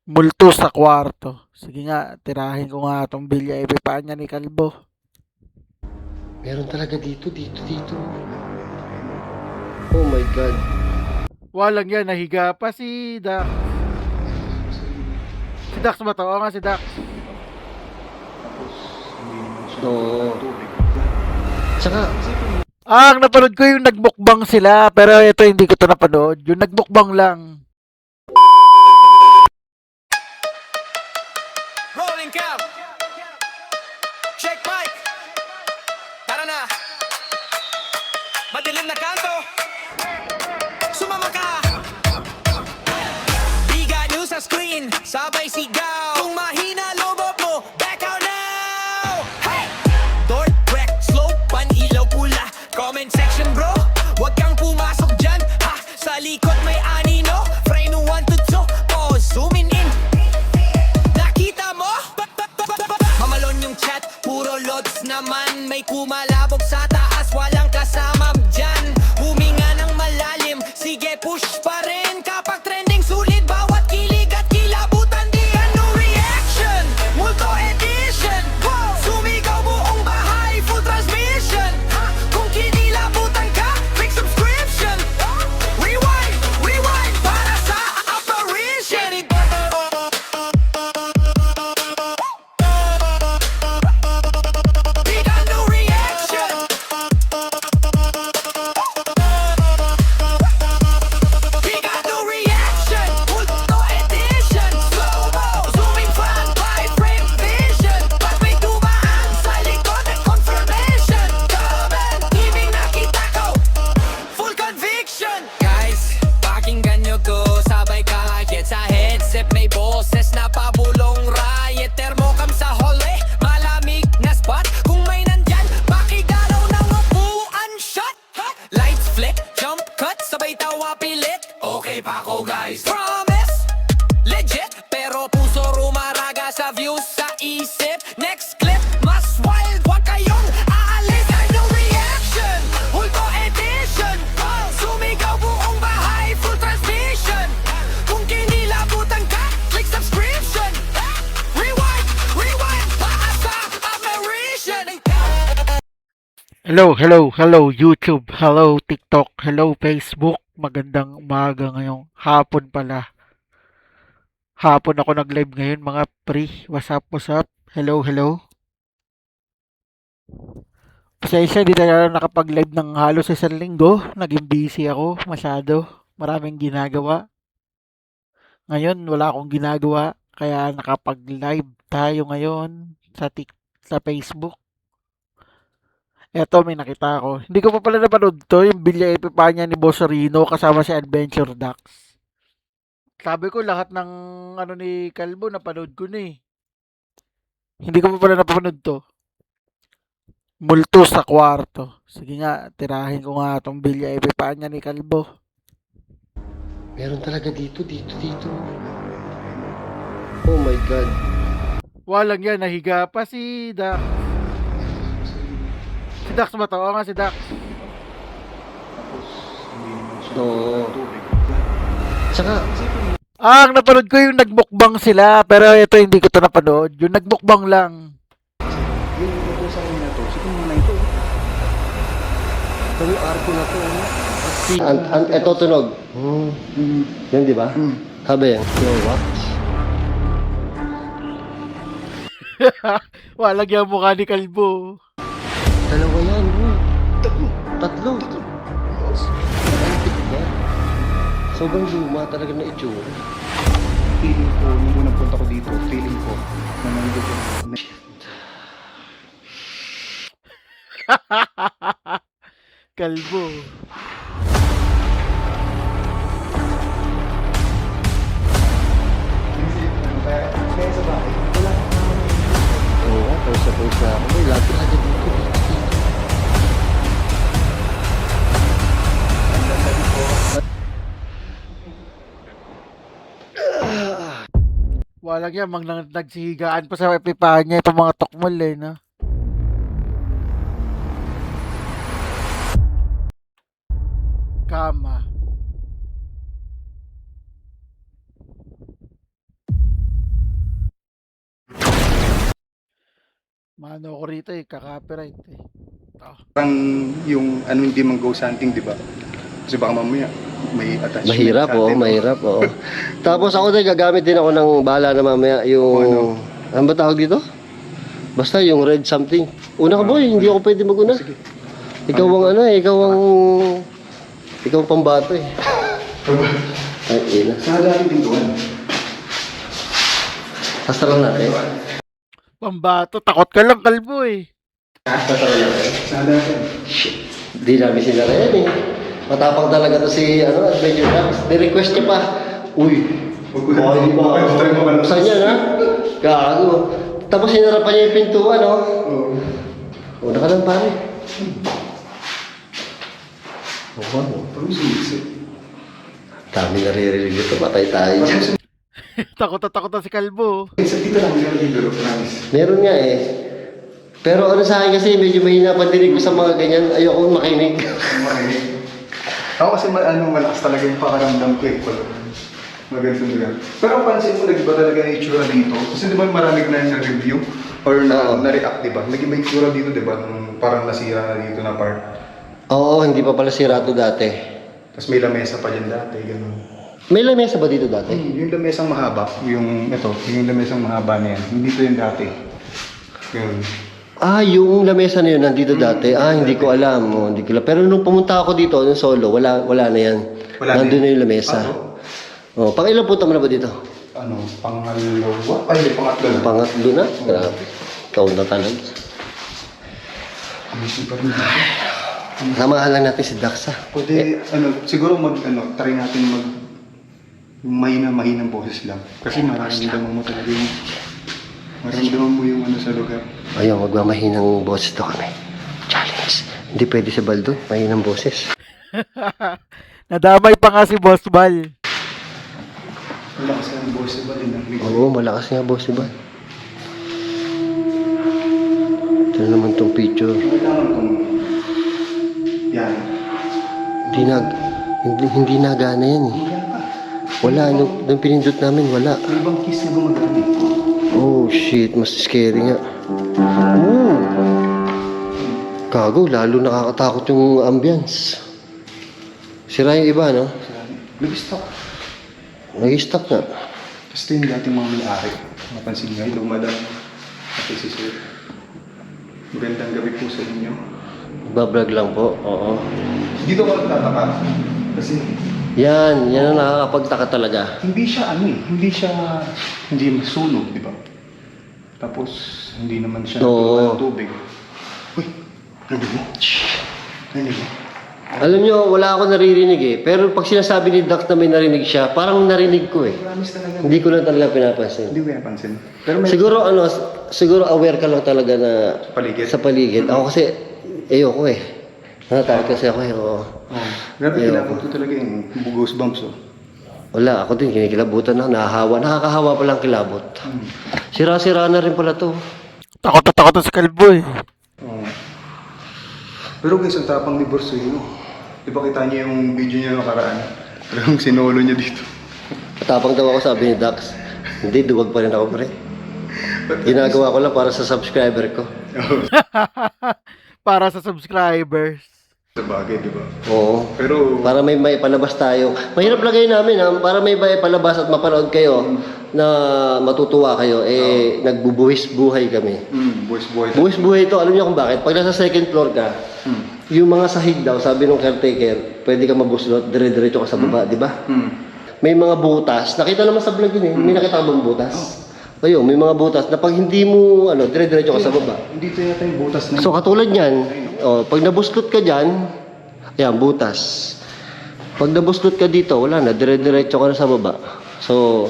Multo sa kwarto. Sige nga, tirahin ko nga itong Villa Epipanya ni Kalbo. Meron talaga dito. Oh my God. Walang yan, nahiga pa si Dax. Si Dax ba to? Oo nga si Dax. Oo. Tsaka, Ang napanood ko yung nagmukbang sila, pero ito hindi ko to napanood. Yung nagmukbang lang. Rolling cam. Check mic. Tara na. Madilim na kanto. Sumama ka. Biga nyo sa screen. Sabay sigaw. Kung mahina lobot mo, back out now. Hey! Door, wreck, slow, pan-ilaw pula. Comment section bro. Huwag kang pumasok dyan. Ha! Sa likod may anino. Frame 1 to 2. Pause, zooming in. Nakita mo? Mamalon yung chat, puro lods naman. May kumalabog sa taas, walang kasama dyan. Huminga ng malalim, sige push pa rin. Kapag trending sulit, bawat kilig at kilabutan. Di ano reaction, multo edition. Sumigaw buong bahay, full transmission. Kung kinilabutan ka, click subscription. Rewind, para sa apparition. Big no reaction. Big no reaction. Multo edition. Slow-mo. Zooming fan by frame vision. Pag may dumaan sa likod ng confirmation. Comment. Ibig nakita ko. Full conviction. Guys, pakinggan nyo to. Sabay kahit sa headset may boses na pabulong riot. Thermocam sa hole, malamig na spot. Kung may nandyan, pakigalaw ng upuan shot. Lights flick, jump cut, sabay tawa pilit. Okay pa ako guys. Promise, legit. Pero puso rumaraga sa views sa isip. Next clip, mas wild. Huwag kayong aalis. No reaction, Hulto edition. Sumigaw buong bahay, full transmission. Kung kinilabutan ka, click subscription. Rewind, para sa apparition. Hello YouTube, hello TikTok, hello Facebook. Magandang umaga ngayong hapon pala. Hapon ako nag-live ngayon mga pre. What's up? Hello. Pasensya, di tayo nakapag-live ng halos isang linggo. Naging busy ako masyado. Maraming ginagawa. Ngayon, wala akong ginagawa. Kaya nakapag-live tayo ngayon sa Facebook. Eto, may nakita ako. Hindi ko pa pala napanood to, yung Villa Epipanya ni Boss Rino kasama si Adventure Dax. Sabi ko lahat ng ano ni Kalbo napanood ko na eh. Hindi ko pa pala napanood to. Multo sa kwarto. Sige nga, tirahin ko nga itong Villa Epipanya ni Kalbo. meron talaga dito. Oh my God. Walang yan, nahiga pa si Dax. Si Dax ba to? Oo nga si Dax. Oo. Tsaka, Ang napanood ko yung nagmukbang sila, pero ito hindi ko to napanood. Yung nagmukbang lang. Yung ito sa akin na to, sige muna ito. ito yung arko na to. Eto tunog. Yan di ba? Sabi yan. Yo, what? Walang yung mukha ni Kalbo. Dalawa yan, bro. Tatlo. Antik na. Sobrang luma talaga na itsura. Feeling ko, nung unang punta ko dito, feeling ko na nandito na Kalbo. kaya sa bahay, wala Oo nga, pawis na ako. May lagi dito. Walang yan, nagsihigaan pa sa Epipanya itong mga tokmol eh, no? Kama. Mano ko rito eh, kaka-copyright eh. Parang yung ano hindi man ghost hunting, di ba? Kasi baka mamaya may attachment Mahirap, sa oo, atin. mahirap, oo. Tapos ako din, gagamit din ako ng bala na mamaya, yung... Ano ba tawag dito? Basta yung red something. Una ka boy, hindi ako pwede maguna. Sige. Ikaw ang ano eh, ikaw ang pambato eh. Ay, ina. Sa dati din doon. Hasta lang natin. Pambato, takot ka lang kalbo eh. Hasta lang natin. Sa dati. Di namin sila rin eh. Matapang talaga to si, ano, Adventure Dax. Ni-request niya pa. Uy, hindi ba? Buksan niya na. Gago. Tapos hinarapan niya yung pintuan, no? Oo. Una ka lang, pare. Oo, Parang sumisip. dami naririnig ito. Patay tayo. Takot na takot na si kalbo. Sa dito lang, meron din duro, promise. Meron nga eh. Pero ano sa akin kasi, medyo mahina pandinig ko sa mga ganyan. Ayoko makinig. Ako kasi malakas talaga yung pakaramdam ko eh. Magandang lugar. Pero ang pansin mo, nag-iba talaga yung itsura dito. Kasi di ba marami na yung review or Oo. na-react, di ba? Nag-iba yung itsura dito, di ba? Nung parang nasira na dito na part. Oo, hindi pa pala sira to dati. Tapos may lamesa pa dyan dati, gano'n. May lamesa ba dito dati? Yung lamesang mahaba, yung lamesang mahaba na yan. Hindi to yung dati. Yun. Ah, yung lamesa na yun nandito dati. Ah, hindi ko alam. Oh, hindi ko alam. Pero nung pumunta ako dito, nung solo, wala na yan. Wala Nandun na na yung lamesa. Oh, pang ilang punta mo na ba dito? Ano, pangalawa? Ay, pangatlo na. Pangatlo na? Grabe. Ikaw na talaga. Amazing pa rin. Samahan lang natin si Daxa. Pwede, siguro try natin mahinang boses lang. Kasi mararamdaman mo talaga yung, maramdaman mo yung sa lugar. Ayun, magmamahinang boses to kami. Challenge. Hindi pwede si Baldo. Mahinang boses. Nadamay pa nga si Boss Bal. Wala kasi ang boses ba din ang ligaw. Oo, malakas nga boss si Bal. Ito na naman tong picture. Kailangan kung yan. Hindi nagana yan eh. Wala, nung pinindot namin, wala. May ibang kiss na gumagamit. Oh shit, mas scary nga. Oo. Gago, lalo nakakatakot yung ambience. Sira yung iba, no? Nag-stop. Nag-stop na. Tapos ito yung dating mga may-ari. Mapansin nga, hello madam. Ate si sir. Magandang gabi po sa inyo. Bablog lang po, oo. Dito ako nagtataka. Kasi Yan ang nakakapagtaka talaga. hindi siya hindi masunog, di ba? Tapos hindi naman siya Oo. nagtulog ng tubig. Uy, narinig mo? Narinig mo? Alam nyo, wala ako naririnig eh. Pero pag sinasabi ni Dax na may narinig siya, parang narinig ko eh. Promise talaga. Hindi ko lang talaga pinapansin. Hindi ko yan pansin. Pero may Siguro aware ka lang talaga na paligid. sa paligid. Ako kasi, ayoko eh. Natatakot kasi ako eh, oo. Oh, pero kailangan ko talaga yung goosebumps oh. Wala, ako din, kinikilabutan na, nahahawa. Nakakahawa palang kilabot. Sira-sira na rin pala to. Takot na takot na si kalbo eh. Oh. Pero guys, ang tapang ni Borsino. Di ba kita niyo yung video niya nakaraan? Talagang sinolo niya dito. Matapang daw ako, sabi ni Dax. Hindi, duwag pa rin ako, pre. Ginagawa ko lang para sa subscriber ko. Para sa subscribers. Sa bagay, di ba? Oo. Pero, Para may maipalabas tayo. Mahirap lagay namin ha, para may maipalabas at mapanood kayo na matutuwa kayo, eh, nagbubuhis buhay kami. boys boy. Buhis buhay ito, alam niyo kung bakit? Pag nasa second floor ka, yung mga sahig daw, sabi ng caretaker, pwede ka mabuslot, dire-diretso ka sa baba, di ba? May mga butas, nakita naman sa vlog yun eh, may nakita ka bang butas? Ayun, may mga butas na pag hindi mo, dire-diretso ka sa baba. Hindi ito yata yung butas na So katulad niyan, pag nabuslot ka dyan, yan, butas. Pag nabuslot ka dito, wala na, dire-diretso ka na sa baba. So,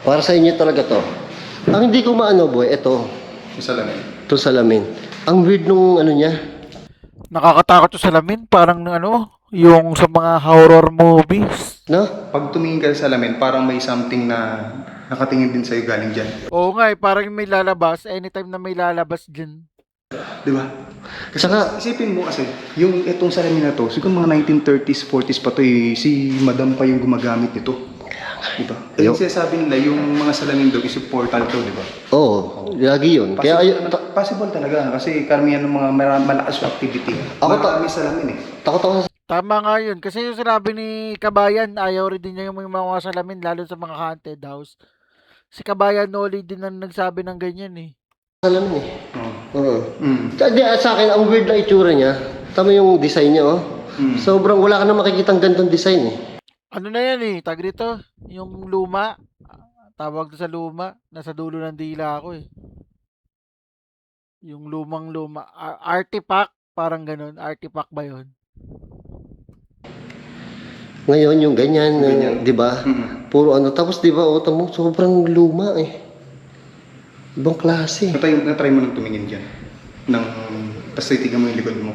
para sa inyo talaga to. Ang hindi ko maano, boy, ito, Isa lang eh. ito salamin. Ang weird nung ano niya. Nakakatakot yung salamin. Parang yung sa mga horror movies. No? Pag tumingin ka sa salamin, parang may something na nakatingin din sa'yo galing dyan. Oo nga eh, parang may lalabas. Anytime na may lalabas dyan. Di ba? Kasi Saka- isipin mo kasi, yung itong salamin na to, siguro mga 1930s, 40s pa to eh, si madam pa yung gumagamit nito. Diba? Eh, yung sinasabi nila, yung mga salamin daw is portal to, diba? Oo, lagi yun. Kaya Possible talaga kasi karamihan ng mga malakas yung activity. Marami salamin eh. takot ako sa Tama nga yun. Kasi yung sinabi ni Kabayan, ayaw rin din niya yung mga salamin, lalo sa mga haunted house. Si Kabayan Noli din ang nagsabi ng ganyan eh. salamin eh. Oo. Mm. Sa akin, ang weird na itsura niya. Tama yung design niya, oh. Sobrang wala ka na makikitang ganitong design eh. Ano na yan eh, tag rito, yung luma. Tawag to sa luma, nasa dulo ng dila ako eh. Yung lumang luma. Artifact, parang ganun. Artifact ba yun? Ngayon, yung ganyan, di ba? Puro ano. Tapos, di ba, mo, sobrang luma eh. Ibang klase. Natry mo nang tumingin dyan. Tapos titigan mo yung likod mo.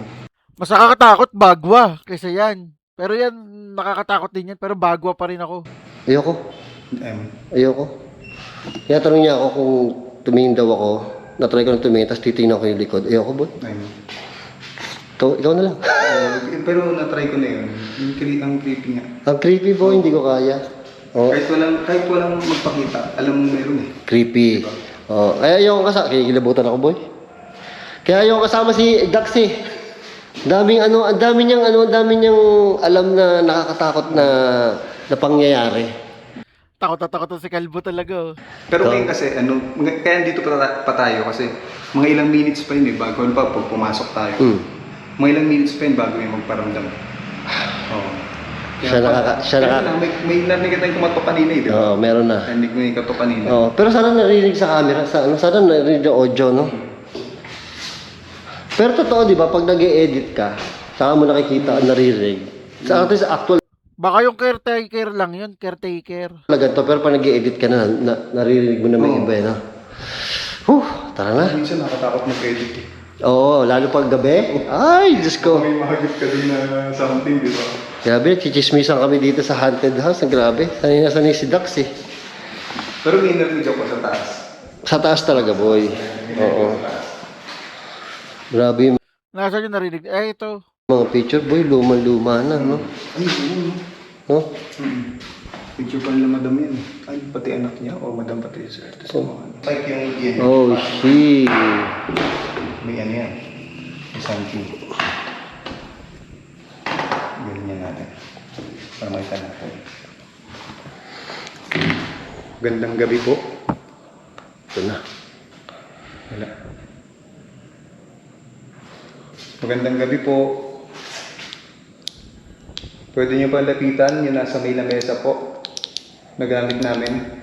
Mas nakakatakot bagwa kaysa yan. Pero yan, nakakatakot din yan. Pero bagwa pa rin ako. Ayoko. Ayoko. Kaya tanong niya ako kung tumingin daw ako. Natry ko na tumingin, tapos titingnan ko yung likod. Ayoko, boy. Ikaw na lang. Pero natry ko na yun. Ang creepy nga. Ang creepy, boy. Hindi ko kaya. Oh, Kahit walang magpakita, alam mo meron eh. creepy. Oh, kaya ayoko kasama. Kikilabutan ako, boy. Kaya ayoko kasama si Dax eh. Ang dami niyang alam na nakakatakot na pangyayari. Takot na takot na si Kalbo talaga. Oh. Pero ngayon kasi, kaya dito pa tayo kasi mga ilang minutes pa yun eh, bago pa pumasok tayo. Mga ilang minutes pa yun bago may magparamdam. Oo. May narinig tayong kumatok kanina eh, di ba? Oo, meron na. Narinig mo yung katok kanina. Oh, pero sana narinig sa camera, sana narinig yung audio, no? Pero totoo, di ba, pag nag-e-edit ka, saka mo nakikita ang naririnig. Sa atin sa actual Baka yung caretaker lang yun, caretaker. talaga to, pero pag nag-e-edit ka na, naririnig mo na may iba, no? Tara na. Minsan nakatakot mag-edit eh. Oo, lalo pag gabi. Ay, Diyos ko. May mahagip ka dun na something, di ba? Grabe, chichismisan kami dito sa haunted house. Ang grabe. Sanay si Dax eh. Pero may narinig ako sa taas. Sa taas talaga, boy. Oo. Grabe yung Nasaan yung narinig? Eh, ito. mga picture, boy. Luma-luma na, no? Ay, oo. No? Picture pa nila madam yan. Ay, pati anak niya. O madam pati sir. Like yung yan. Oh, shit. May ano yan. May something. Ganyan natin. Para makita natin. Gandang gabi po. Ito na. Wala. Magandang gabi po. Pwede niyo pa lapitan yung nasa may lamesa po. Nagamit namin.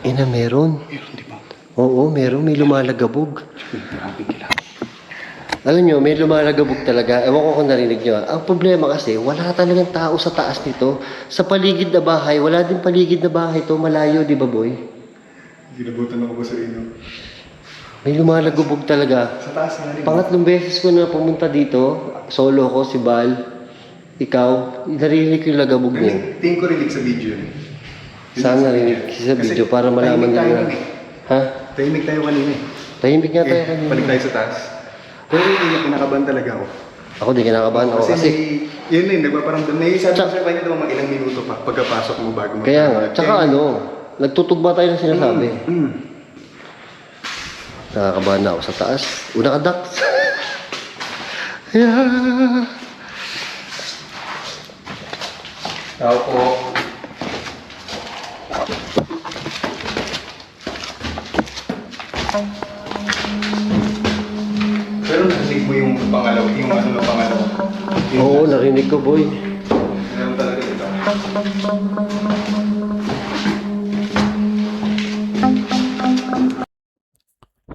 Ina, meron. Meron, di ba? Oo, meron. May lumalagabog. Grabe kila. Alam nyo, may lumalagabog talaga. Ewan ko kung narinig nyo. Ang problema kasi, wala talagang tao sa taas nito. Sa paligid na bahay, wala din paligid na bahay to. Malayo, di ba, boy? Ginabutan ako ba sa inyo? May lumalagabog talaga. Sa taas nga rin. Pangatlong beses ko na pumunta dito. Solo ko, si Bal. Ikaw. Narinig ko yung lagabog niya. Tingin ko rinig sa video. Saan narinig sa video para malaman tahimik tayo nila. nun eh. Ha? Tahimik tayo kanina eh. Tahimik nga tayo kanina. Balik tayo sa taas. Pero hindi kinakabahan talaga ako. Ako di kinakabahan ako kasi. Yun eh, nagpaparamdam. Sabi ko sa kanya naman mga ilang minuto pa pagkapasok mo bago mo. Kaya nga. Tsaka nagtutugma tayo ng sinasabi. Nakakabahan na ako sa taas. Una ka, Dax. Yeah. Tao po. Pero narinig mo yung pangalaw, yung ano na pangalaw. Oo, narinig ko, boy. Meron talaga ito.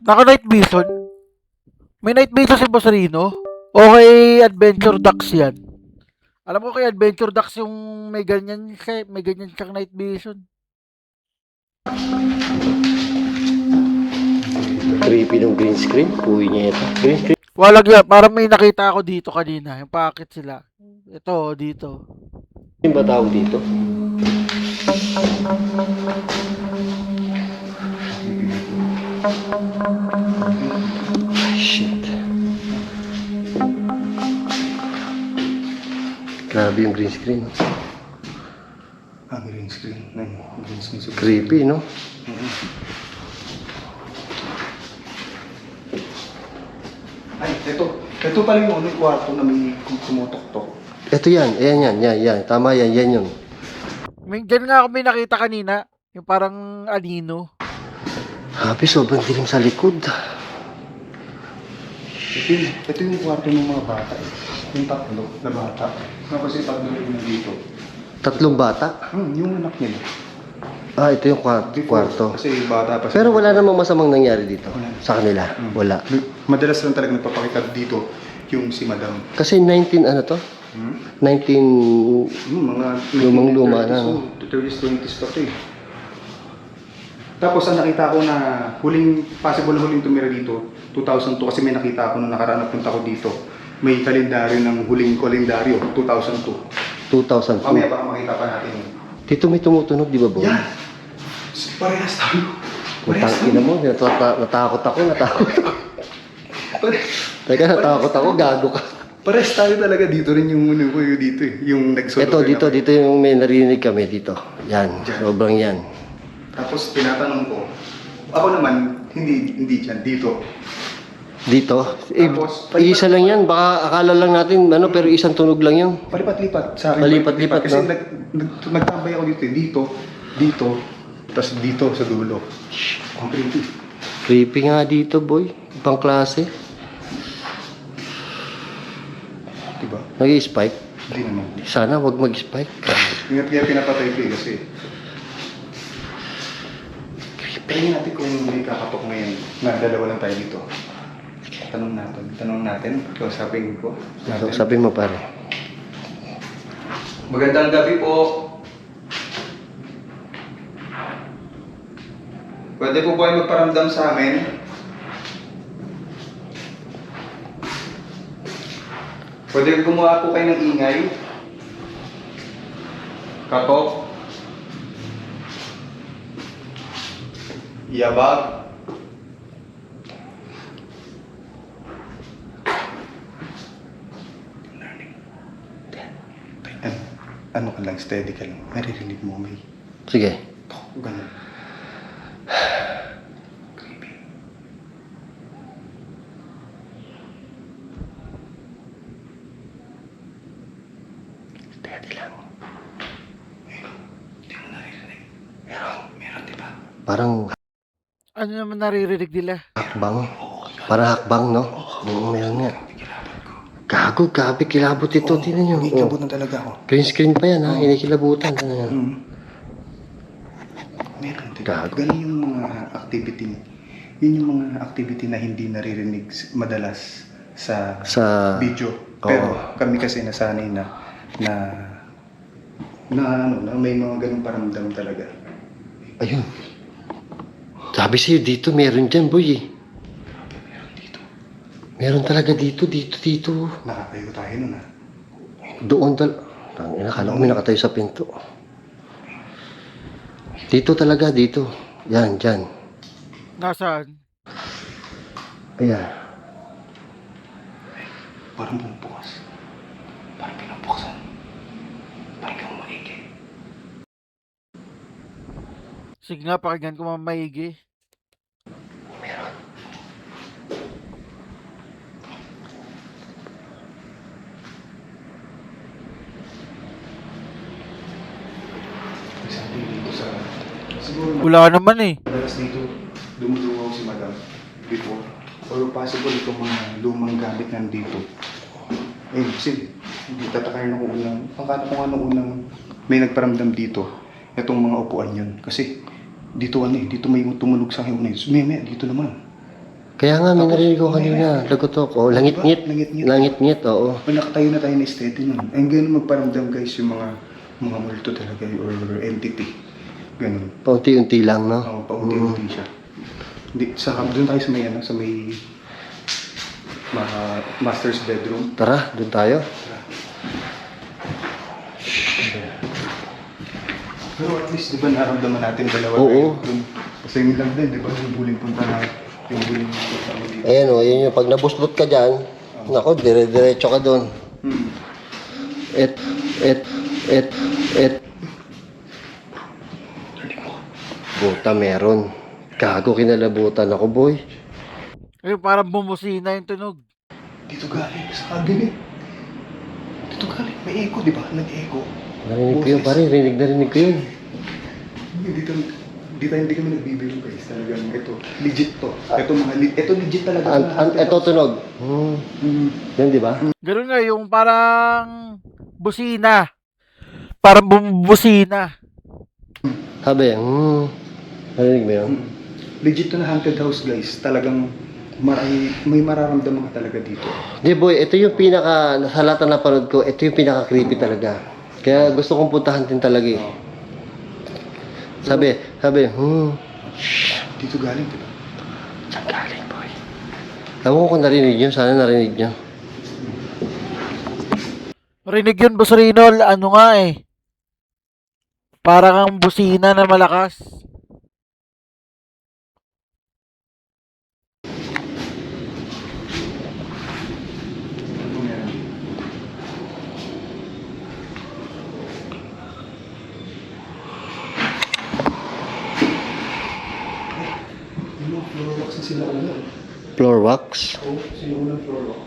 Naka-night vision? May night vision si Boss Rino? O kay Adventure Ducks yan? Alam ko kay Adventure Ducks yung may ganyan siyang night vision. Creepy ng green screen. Puwi niya ito. Green screen. Walag yan. Parang may nakita ako dito kanina. Yung packet sila. Ito, dito. Yung ba tawag dito? Shit. Grabe yung green screen. Green screen. Green screen. Creepy, no? Ay, ito pala yung unang kwarto na may tumutok-tok. Ito yan. Ayan yan. Tama yan. Yan yun. Diyan nga ako may nakita kanina. Yung parang anino. Happy, sobrang dilim sa likod. Ito yung kwarto ng mga bata. Yung tatlo na bata. Tapos yung tatlo yung nandito. Tatlong bata. Yung anak nila. Ito yung kwarto. Kasi bata pa sila. Pero wala namang masamang nangyari dito. Sa kanila. Wala. Madalas lang talaga nagpapakita dito yung si Madam. Kasi 19 ano to? 19... Mga Lumang-luma 1930s, na, no? 30s, 20s pa to eh. Tapos ang nakita ko na possible huling tumira dito, 2002, kasi may nakita ako nung nakaraan na punta ko dito. May kalendaryo ng huling kalendaryo, 2002. 2002. Mamaya baka makita pa natin yun. Dito may tumutunog, di ba, Boy? Yan! Parehas tayo. Matangina mo. Natakot ako. Teka, natakot ako. Gago ka. Parehas tayo talaga dito rin yung ano ko yung dito eh. Yung nag-solo. Dito yung may narinig kami dito. Yan. Diyan. Sobrang yan. Tapos tinatanong ko, ako naman, hindi dyan, dito. Dito? Tapos, Isa lang yan. Baka akala lang natin, pero isang tunog lang yun. Palipat-lipat sa akin. Palipat-lipat, Kasi no? nagtambay ako dito, dito, tapos dito sa dulo. Ang creepy. Creepy nga dito, boy. Ibang klase. Diba? Nag-i-spike. Hindi naman. Sana wag mag-spike. Kaya pinapatay ko eh, kasi tingnan natin kung may kakatok ngayon na dalawa lang tayo dito. Tanong natin, kausapin ko. Sabi mo, pare. Magandang gabi po. Pwede po ba kayo magparamdam sa amin? Pwede gumawa po kayo ng ingay? Katok? Yabag? Ano ka lang, steady ka lang. Naririnig mo may Sige. ganun. Steady lang. Hindi mo naririnig. Meron, di ba? Parang Ano naman naririnig nila? hakbang. Parang hakbang, no? Meron nga. Gago, gabi, kilabot ito. Tingnan nyo. Ikabot na talaga ako. Green screen pa yan, ha? Inikilabutan. Tingnan nyo. Meron, di ba? Gago. Ganun yung mga activity. Yun yung mga activity na hindi naririnig madalas sa video. Pero kami kasi nasanay na may mga ganung paramdam talaga. Ayun. Sabi sa'yo, dito meron dyan, boy, eh. Meron talaga dito. Nakatayo tayo nun ha. Doon Akala ko may nakatayo sa pinto. Dito talaga, dito. Yan, dyan. Nasaan? Ayan. Parang bumubukas. Parang pinabuksan. Parang kang maigi. Sige nga, pakinggan ko mamaigi. Sabi dito sa... Siguro Wala naman eh. madalas dito dumuluwaw si Madam before. Or possible itong mga lumang gamit nandito. Eh, kasi hindi tatakayin ako unang... Pangkano ko nga nung unang may nagparamdam dito. Itong mga upuan yun. Kasi dito dito may tumunog sa akin. Sumeme, dito naman. Kaya nga, may narinig ko kanina. Lagotok. Oh, langit-ngit. Langit-ngit. Langit-ngit, oo. Pag nakatayo na tayo na steady nun. Ay, ganun magparamdam guys yung mga multo talaga or entity. Ganun. Paunti-unti lang, no? Oo, paunti-unti siya. Doon tayo sa may master's bedroom. Tara, doon tayo. Pero at least, di ba naramdaman natin dalawa Oo. tayo dun? Kasi yun lang din, di ba? Yung huling punta na, yung huling punta mo dito. Ayan o, yun yung pag nabuslot ka dyan, nako, dire-diretso ka doon. Hmm. Et. Buta meron. Gago kinalabutan ako, boy. Eh, parang bumusina yung tunog. Dito galing, sa cabinet. Dito galing, may echo, di ba? Nag-echo. Narinig ko yun, pare. Rinig na rinig ko yun. Hindi kami nagbibiro guys. Talagang ito, legit to. Ito legit talaga. Ito tunog. Yan, di ba? Ganun nga, yung parang busina. Parang bumusina. Sabi, narinig mo yun? Legit to na haunted house guys. Talagang may mararamdaman ka talaga dito. Di boy, ito yung pinaka, sa lahat na napanood ko, ito yung pinaka creepy talaga. Kaya gusto kong puntahan din talaga eh. Sabi, Dito galing, di ba? saan galing boy? Ewan ko kung narinig yun, sana narinig nyo. Rinig yun, Boss Rinol. Ano nga eh. Parang ang busina na malakas. Ano meron? Yung floor wax na sila una. Floor wax? Oo, sila unang floor wax.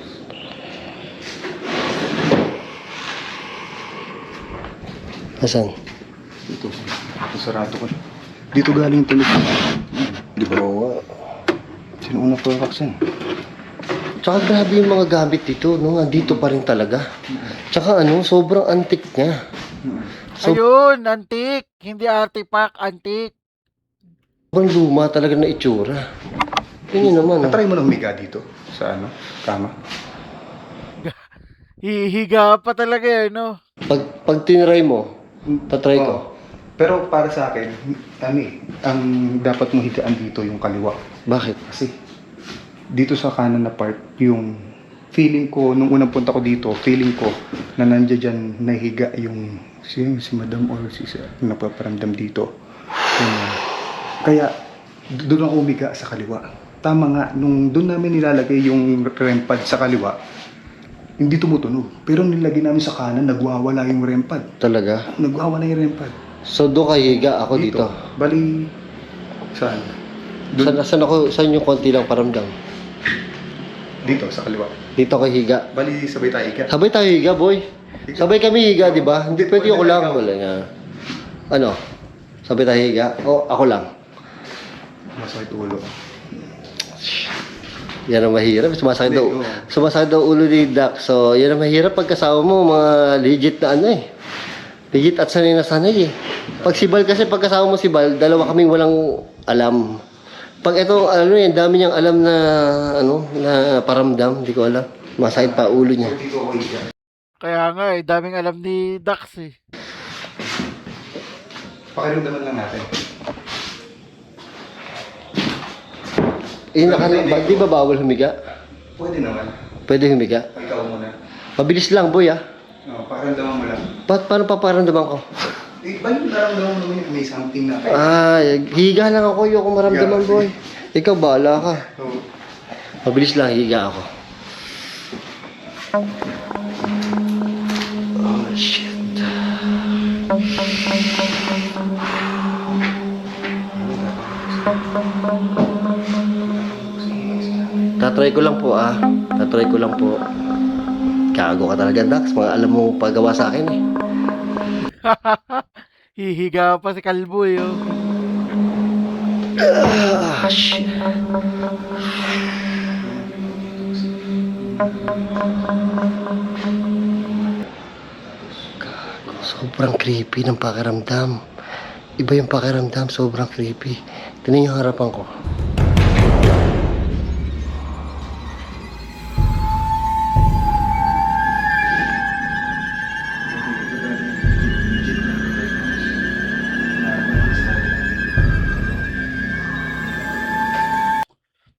Asan? Dito. Sarado ko. Dito galing tunog. Di ba? Oo nga. Sino unang floor wax yan? Tsaka grabe yung mga gamit dito, no? Andito pa rin talaga. Tsaka sobrang antik niya. So- Ayun, antik. Hindi artifact, antik. Sobrang luma talaga na itsura. Yun naman. Natry mo na humiga dito sa kama. Hihiga pa talaga eh, no? Pag tinry mo, tatry ko. Oo. Pero para sa akin, ang dapat mong higaan dito yung kaliwa. Bakit? Kasi dito sa kanan na part, yung feeling ko, nung unang punta ko dito, feeling ko na nandiyan dyan nahiga yung si madam or si sir na napaparamdam dito. Kaya doon ako umiga sa kaliwa. Tama nga, nung doon namin nilalagay yung REM pad sa kaliwa, hindi tumutunog. Pero nilagay namin sa kanan, nagwawala yung REM pad. Talaga? Nagwawala yung REM pad. So doon ka higa, ako dito. Bali, saan? Saan yung konti lang paramdam? Dito, sa kaliwa. Dito ka higa. Bali, sabay tayo ika. Sabay tayo higa, boy. Sabay kami higa, di ba? Hindi pwede ako lang. ikaw. Wala nga. Ano? Sabay tayo higa? O, ako lang. Masakit ulo. Yan ang mahirap. Sumasakit daw. Oo. Sumasakit daw ulo ni Doc. So, yan ang mahirap pagkasama mo, mga legit na Legit at sanay na sanay eh. Pag si Bal kasi, pagkasama mo si Bal, dalawa kaming walang alam. Pag ito, dami niyang alam na, na paramdam. Hindi ko alam. Masakit pa ulo niya. Dito ako ika. Kaya nga eh, daming alam ni Dax eh. Pakiramdaman lang natin. Di ba bawal humiga? Pwede naman. Pwede humiga? Ikaw muna. Mabilis lang, boy, ah. Pakiramdaman mo lang. Paano paparamdaman ko? Bali, naramdaman mo naman yung may something na kayo. Higa lang ako. Ayoko maramdaman, boy. Ikaw, bahala ka. So, Mabilis lang, higa ako. Oh, shit. Tatry ko lang po, Tatry ko lang po. Gago ka talaga, Dax. Mga alam mo pagawa sa akin, eh. Hihiga pa si Kalbo eh. Oh. Shit. Gago, sobrang creepy ng pakiramdam. Iba yung pakiramdam, sobrang creepy. Tingnan yung harapan ko.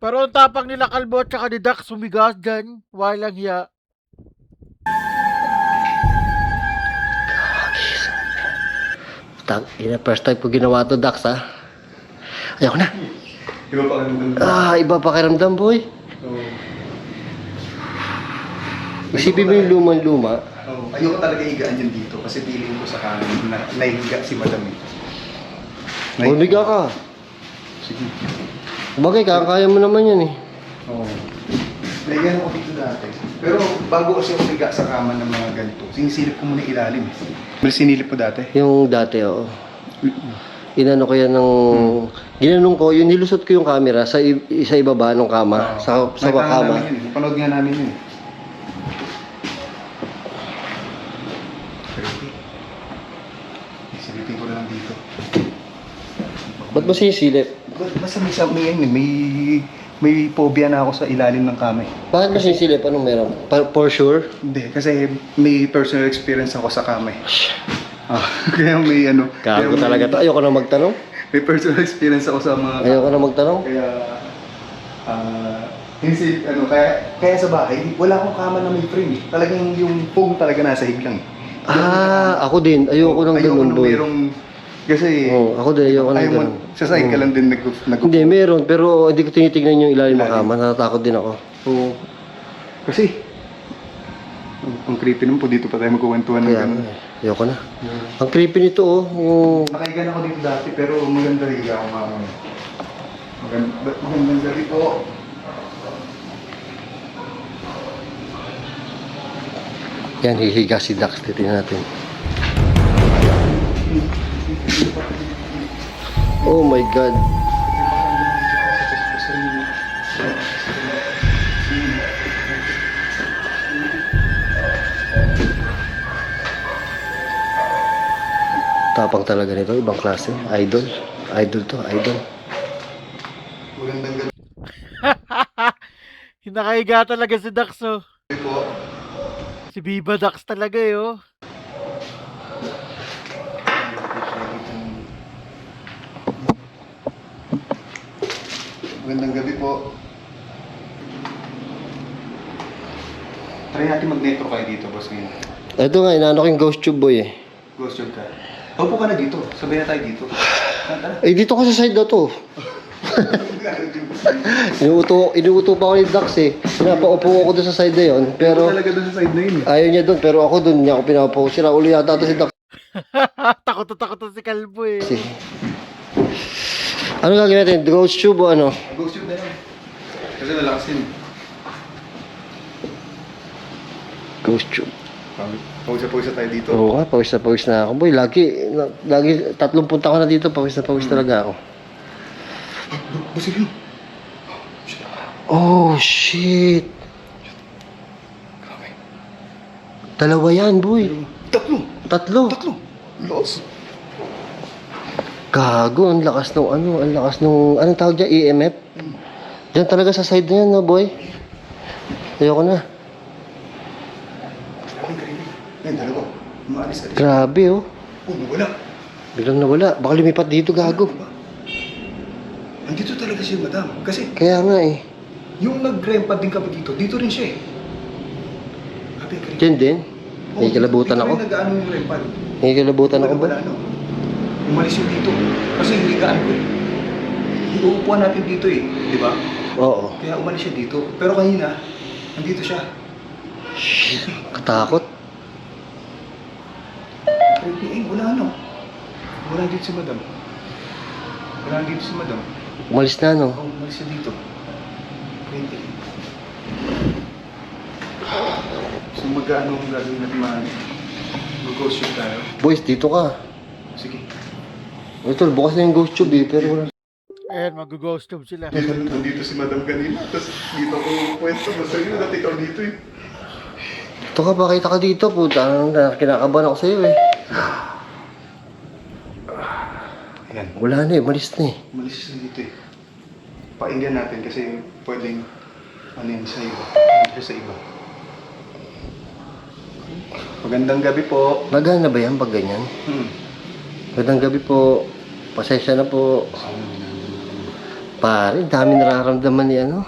Pero ang tapang nila Kalbo at saka ni Dax sumigas dyan. Walang hiya. First time ko ginawa to, Dax, ha? Ayoko na. iba pakiramdam. Iba pakiramdam, boy. Isipin mo yung lumang-luma. Oh, ayoko talaga higaan yan dito kasi feeling ko sa kanan na nahihiga si Madam eh. Humiga ka. Sige. Bagay, kaya mo naman yan eh. Oo. Nahihigan ako dito dati. Pero bago kasi ako higa sa kama ng mga ganito, sinisilip ko muna ilalim. May sinilip ko dati? Yung dati, oo. Inano ko yan ng... Ginanong ko, yung nilusot ko yung camera sa ibaba ng kama. Sa Nakita nga kama. namin yun. Napanood nga namin yun. Silipin ko na lang dito. Ba't mo sinisilip? Basta may phobia na ako sa ilalim ng kamay. Bakit mo sinisilip? Anong meron? For sure? Hindi, kasi may personal experience ako sa kamay. Kaya may ano. kaya Gago may- talaga to. Ayoko na magtanong. May personal experience ako sa mga... Ayoko na magtanong. Kaya, kaya sa bahay, wala akong kama na may frame. Talagang yung foam talaga nasa hig lang. Ako din. Ayoko nang ganun, nang boy. merong... Kasi, Ako din. Ayoko nang ayaw mo, ganun. sa side ka lang din Hindi, meron. Pero hindi ko tinitignan yung ilalim ng kama. Natatakot din ako. Oo. Kasi, ang creepy naman po, dito pa tayo magkuwentuhan ng Kaya, ganun. ayoko na. Ang creepy nito, oh. Yung... Nakahiga na ako dito dati, pero maganda higa ako mamaya. Magandang gabi po. Yan, hihiga si Dax. Titignan natin. Oh my God. Tapang talaga nito. Ibang klase. Idol. Idol to. Idol. Magandang gabi Hinakahiga talaga si Dax, oh. po. Si Viva Dax talaga, eh, oh. Magandang gabi po. Try natin mag-netro kayo dito, boss Win. Ito nga, inaano ko yung ghost tube, boy, eh. Ghost job ka. Upo ka na dito. Sabay na tayo dito. Tara. Eh, dito ka sa side na to. Inuuto pa ako ni Dax, eh. Pinapaupo ako doon sa side na yun. Pero Pero, talaga doon sa side na yun eh. ayaw niya doon. Pero ako doon niya ako pinapaupo. Sira ulo yata to si Dax. takot na takot na si Kalbo, eh. Kasi, ano gagawin natin? Ghost tube o ano? Ghost job na lang. Kasi nalakas yun. Ghost tube. Pawisa tayo dito. Oo nga, pawis na ako. Boy, lagi 3 punta ko na dito. Pawis talaga ako. Boss Win. Oh, shit. Dalawa yan, boy. Tatlo. Tatlo. Los. Gago, ang lakas nung anong tawag dyan, EMF? Diyan talaga sa side na yan, no, boy? Ayoko na. Yan, dalawa. Maalis. Grabe, oh. Oh, wala. Biglang nawala. Baka lumipat dito, gago. Andito talaga siya, madam. Kasi Kaya nga, eh. yung nag-grandpa din kami dito rin siya eh. Sabi, Diyan din. May kalabutan ako. Dito rin nag-ano yung grandpa. May kalabutan ako, ba? Wala, no? Umalis yun dito. Kasi hinigaan ko eh. Iuupuan natin dito eh. Di ba? Oo. Kaya umalis siya dito. Pero kanina, nandito siya. Shit. Katakot. Creepy eh. Wala ano. Wala dito si madam. Wala dito si madam. Umalis na, no? Oh, umalis siya dito. Creepy. So mag-ano ang gagawin natin mga mag-ghost shoot tayo. Boys, dito ka. Sige. Ito, bukas na yung ghost tube, eh. Pero wala. Ayan, mag-ghost tube sila. Nandito si madam kanina. Tapos dito ako pwesto. Basta yun, dati ikaw dito eh. Ito ka, pakita ka dito, puta. Kinakabahan ako sa'yo, eh. Ayan. Wala na, eh. Umalis na, eh. Umalis siya dito eh. Painggan natin kasi pwedeng ano yan sa iba. Dito sa iba. Magandang gabi po. Magana ba yan pag ganyan? Hmm. Magandang gabi po. Pasensya na po. Pare, dami nararamdaman ni ano.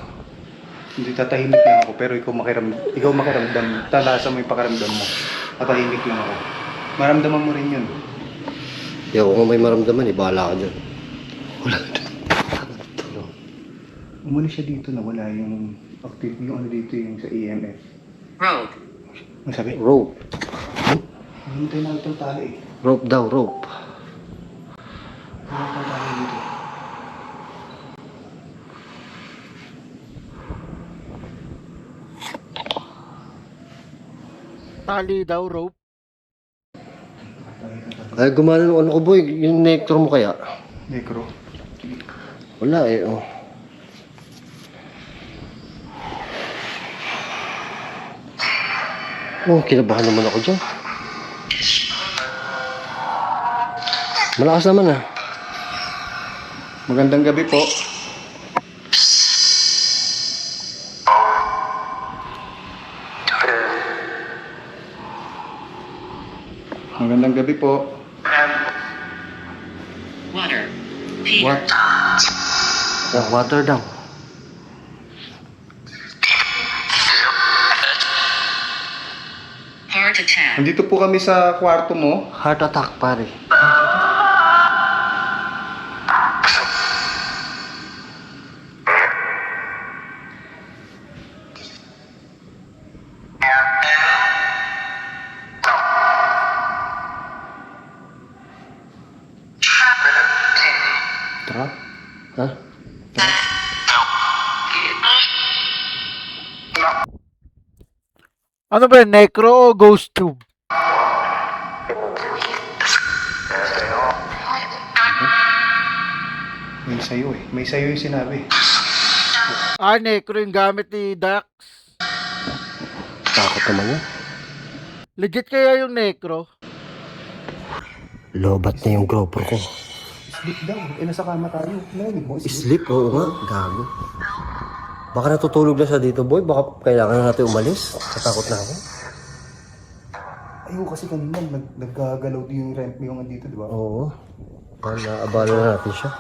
Hindi tatahimik lang ako pero ikaw makiramdam. Talasa mo yung pakiramdam mo. Tatahimik lang ako. Maramdaman mo rin yun. Ayaw ko nga may maramdaman, eh. Bahala ka dyan. Wala na. Umano siya dito na wala yung active yung ano dito yung sa EMF. Rogue. Ano sabi? Rope. Hintay na itong tali eh. Rope daw, rope. Ano itong tali dito? Tali daw, rope. Ay, gumana ng ano ko, boy. Yung nectar mo kaya? Necro. Wala eh, oh. Oh, kinabahan naman ako dyan. Malakas naman ah. Magandang gabi po. Magandang gabi po. Water. What? Oh, water daw. Heart attack. Nandito po kami sa kwarto mo. Heart attack, pare. Trap? Ha? Ano ba yun? Necro o ghost tube? May sayo eh. May sayo yung sinabi. Ah, necro yung gamit ni Dax. Takot naman yan. Legit kaya yung necro? Lobat na yung GoPro ko. Sleep daw. Eh, nasa kama tayo. Narinig mo, sleep. Sleep? Oo nga, gago. Baka natutulog na siya dito, boy. Baka kailangan na natin umalis. Natakot na ako. Ayaw kasi kanina, naggagalaw din yung rent mo yung andito, di ba? Oo. Naabala na natin siya.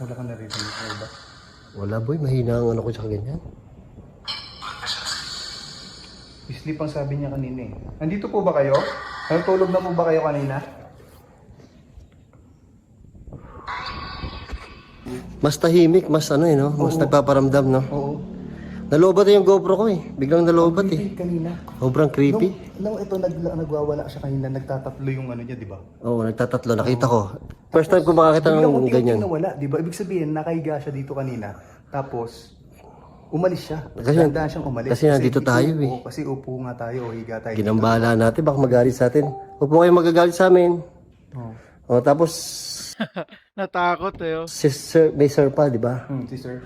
Wala ka naririnig mo ba? Wala, boy. Mahina ang ano ko sa ganyan. Sleep ang sabi niya kanina eh. Nandito po ba kayo? Natulog na po ba kayo kanina? Mas tahimik, mas ano eh, no? Mas nagpaparamdam, no? Oo. Nalobat na yung GoPro ko eh. Biglang nalobat eh. Creepy kanina. Sobrang creepy. Nung ito nagwawala siya kanina, nagtatatlo yung ano niya, di ba? Oo, nagtatatlo. Nakita ko. First time ko makakita Biglang ng unti-unti ganyan. nawala, di ba? Ibig sabihin, nakahiga siya dito kanina. Tapos, umalis siya. Kasi- Dahan siyang umalis. kasi nandito tayo eh. Oo, kasi upo nga tayo, higa tayo. Ginambala natin, baka magalit sa atin. Huwag po kayo magagalit sa amin. Oo. O, tapos, Natakot eh. Oh. si sir, may sir pa, di ba? Si sir.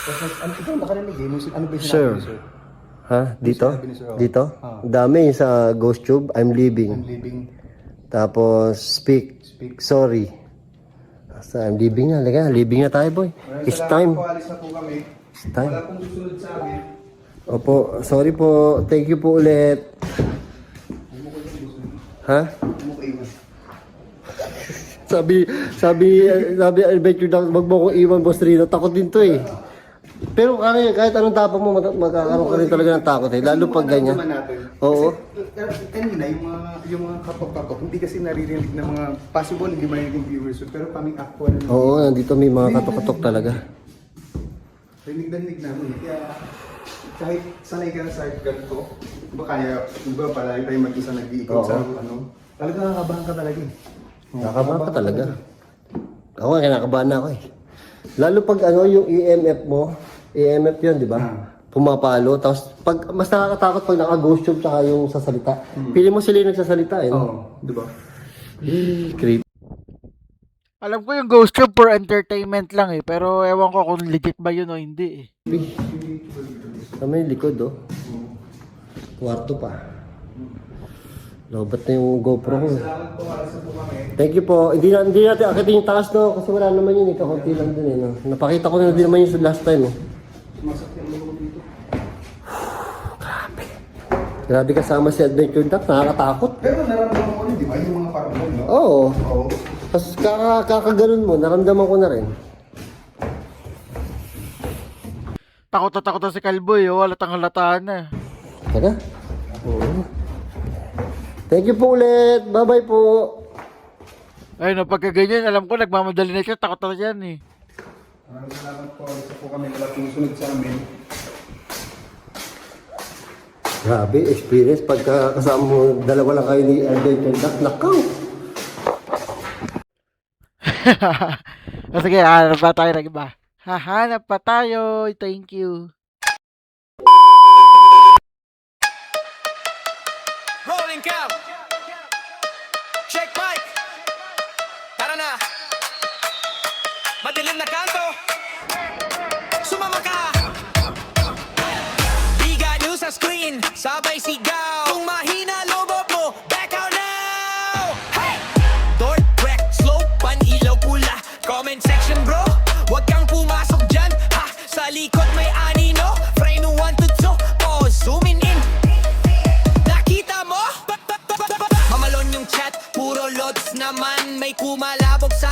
Tapos, ano, ikaw nakarinig eh. Ano ba yung Sir. sinabi ni sir? Ha? Dito? sinabi ni sir? Oh. Dito? Ah. Ang dami sa Ghost Tube. I'm I'm leaving. leaving. Tapos, speak. Speak. Sorry. Basta, I'm leaving na. Liga, leaving na tayo, boy. It's time. Po, alis na po kami. It's time. Wala pong susunod sa amin. Opo, sorry po. Thank you po ulit. Ha? Ano mo kaiwan? Sabi, I bet you down, wag mo kong iwan, Boss Rino. Takot din to eh. Pero kahit anong tapang mo, magkakaroon ka rin talaga ng takot eh. Lalo pag ganyan. Naman natin. Oo. Kanina, yung mga katok-katok, hindi kasi naririnig ng mga possible, hindi marinig yung viewers. Pero kaming actual na Oo, nandito may mga katok-katok talaga. rinig namin. Kaya kahit sanay ka na sa ganito, ba kaya, ba palagi tayo mag-isa nag-iikot Oo. sa ano, talaga nakakabahan ka talaga eh. Nakakabahan ka talaga. Ako nga, kinakabahan na ako eh. Lalo pag ano, yung EMF mo, EMF yun, di ba? Pumapalo. Tapos, mas nakakatakot pag naka-ghost tube tsaka yung sasalita. Pili mo sila yung nagsasalita eh. No? Oo, di ba? Creep. Alam ko yung ghost tube for entertainment lang eh. Pero ewan ko kung legit ba yun o hindi eh. Sa may likod oh. Kwarto pa. Lobat na yung GoPro ko. Salamat po, alas na po kami. Thank you po. Hindi natin akitin yung taas no. Kasi wala naman yun eh. Kakunti lang dun eh. No? Napakita ko na din naman yun last time eh. Masakit ang loob dito. Grabe kasama si Adventure Duck. Nakakatakot. Pero naramdaman ko rin, di ba? Yung mga parang no? Oo. Oo. Tapos kakaganon mo. Naramdaman ko na rin. Takot na si Kalboy oh. Halatang halataan na. Teka. Oo. Thank you po ulit. Bye-bye po. Ay, no, pagka ganyan, alam ko, nagmamadali na siya. Takot na yan eh. Maraming salamat po. Isa po kami wala susunod sa amin. Grabe, experience. Pagka kasama mo, dalawa lang kayo ni Adventure Duck. Nakaw! O sige, hanap pa tayo ng iba. Hahanap pa tayo. Thank you. Rolling count. Check mic. Tara na. Madilim na kanto. Sumama ka. Biga nyo sa screen. Sabay sigaw. Kung mahina loob mo, back out now. Hey! Dork, wreck, slow, pan-ilaw, pula. Comment section bro. Huwag kang pumasok dyan. Ha! Sa likod may anino. Frame 1 to 2. Pause, zooming in. Nakita mo? Mamalon yung chat, puro lods naman. May kumalabog sa